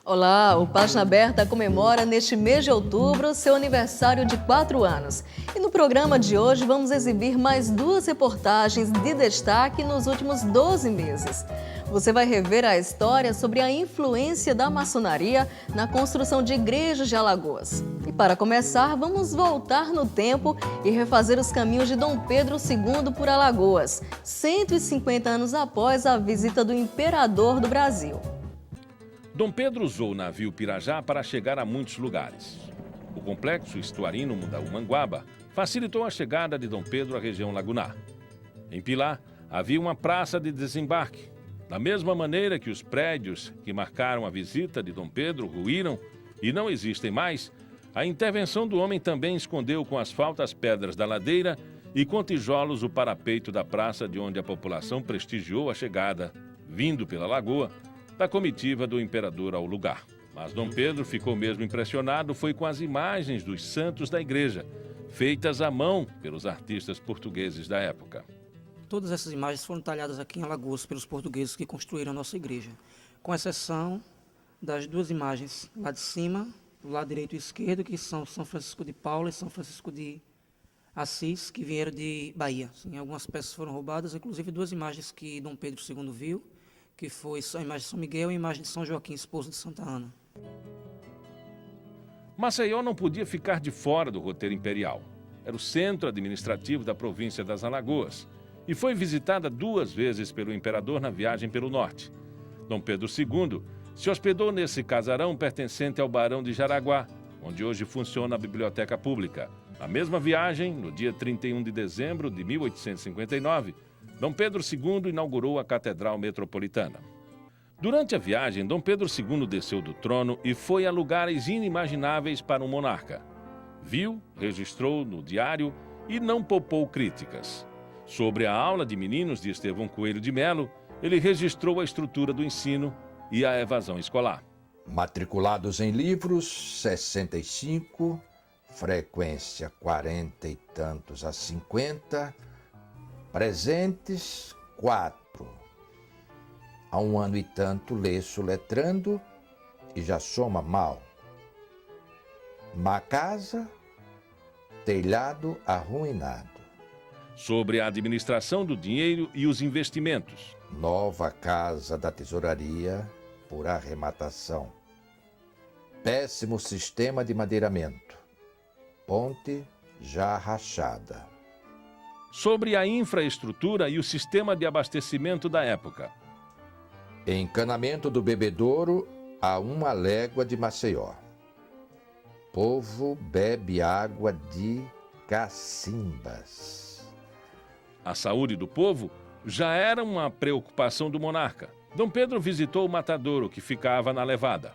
Olá, o Página Aberta comemora neste mês de outubro seu aniversário de 4 anos. E no programa de hoje vamos exibir mais 2 reportagens de destaque nos últimos 12 meses. Você vai rever a história sobre a influência da maçonaria na construção de igrejas de Alagoas. E para começar, vamos voltar no tempo e refazer os caminhos de Dom Pedro II por Alagoas, 150 anos após a visita do imperador do Brasil. Dom Pedro usou o navio Pirajá para chegar a muitos lugares. O complexo estuarino Mundaú-Manguaba facilitou a chegada de Dom Pedro à região lagunar. Em Pilar, havia uma praça de desembarque. Da mesma maneira que os prédios que marcaram a visita de Dom Pedro ruíram e não existem mais, a intervenção do homem também escondeu com asfalto as pedras da ladeira e com tijolos o parapeito da praça de onde a população prestigiou a chegada, vindo pela lagoa, da comitiva do imperador ao lugar. Mas Dom Pedro ficou mesmo impressionado foi com as imagens dos santos da igreja, feitas à mão pelos artistas portugueses da época. Todas essas imagens foram talhadas aqui em Alagoas pelos portugueses que construíram a nossa igreja, com exceção das 2 imagens lá de cima, do lado direito e esquerdo, que são São Francisco de Paula e São Francisco de Assis, que vieram de Bahia. Sim, algumas peças foram roubadas, inclusive 2 imagens que Dom Pedro II viu, que foi a imagem de São Miguel e a imagem de São Joaquim, esposo de Santa Ana. Maceió não podia ficar de fora do roteiro imperial. Era o centro administrativo da província das Alagoas e foi visitada 2 vezes pelo imperador na viagem pelo norte. Dom Pedro II se hospedou nesse casarão pertencente ao Barão de Jaraguá, onde hoje funciona a Biblioteca Pública. Na mesma viagem, no dia 31 de dezembro de 1859, Dom Pedro II inaugurou a Catedral Metropolitana. Durante a viagem, Dom Pedro II desceu do trono e foi a lugares inimagináveis para um monarca. Viu, registrou no diário e não poupou críticas. Sobre a aula de meninos de Estevão Coelho de Melo, ele registrou a estrutura do ensino e a evasão escolar. Matriculados em livros, 65, frequência 40 e tantos a 50, presentes, 4. Há 1 ano e tanto lê soletrando e já soma mal. Má casa, telhado arruinado. Sobre a administração do dinheiro e os investimentos. Nova casa da tesouraria por arrematação. Péssimo sistema de madeiramento. Ponte já rachada. Sobre a infraestrutura e o sistema de abastecimento da época. Encanamento do bebedouro a 1 légua de Maceió. Povo bebe água de cacimbas. A saúde do povo já era uma preocupação do monarca. Dom Pedro visitou o matadouro que ficava na Levada.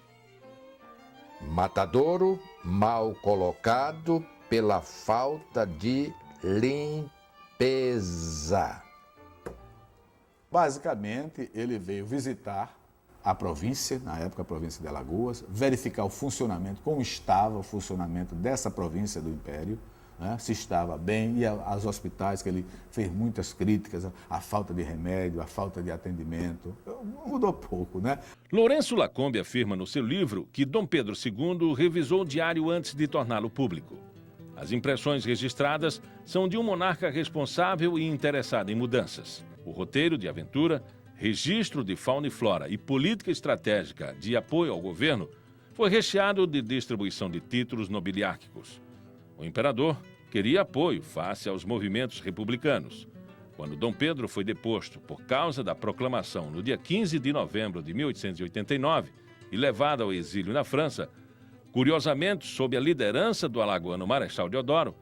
Matadouro mal colocado pela falta de limpeza. Basicamente, ele veio visitar a província, na época a província de Alagoas, verificar o funcionamento, como estava o funcionamento dessa província do Império, né? Se estava bem, e aos hospitais, que ele fez muitas críticas, a falta de remédio, a falta de atendimento, mudou pouco, né? Lourenço Lacombe afirma no seu livro que Dom Pedro II revisou o diário antes de torná-lo público. As impressões registradas são de um monarca responsável e interessado em mudanças. O roteiro de aventura, registro de fauna e flora e política estratégica de apoio ao governo foi recheado de distribuição de títulos nobiliárquicos. O imperador queria apoio face aos movimentos republicanos. Quando Dom Pedro foi deposto por causa da proclamação no dia 15 de novembro de 1889 e levado ao exílio na França, curiosamente sob a liderança do alagoano Marechal Deodoro,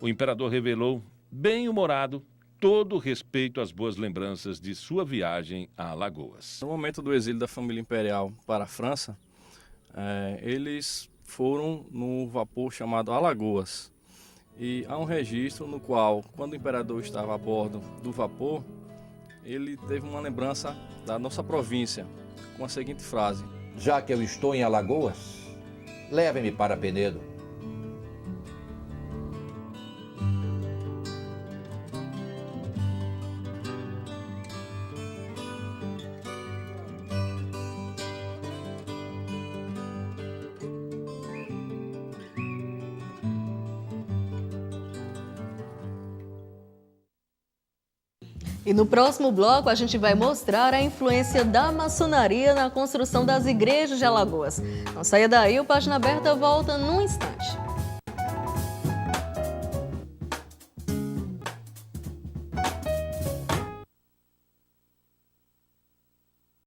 o imperador revelou, bem-humorado, todo o respeito às boas lembranças de sua viagem a Alagoas. No momento do exílio da família imperial para a França, eles foram no vapor chamado Alagoas. E há um registro no qual, quando o imperador estava a bordo do vapor, ele teve uma lembrança da nossa província, com a seguinte frase: Já que eu estou em Alagoas, leve-me para Penedo. E no próximo bloco a gente vai mostrar a influência da maçonaria na construção das igrejas de Alagoas. Não saia daí, o Página Aberta volta num instante.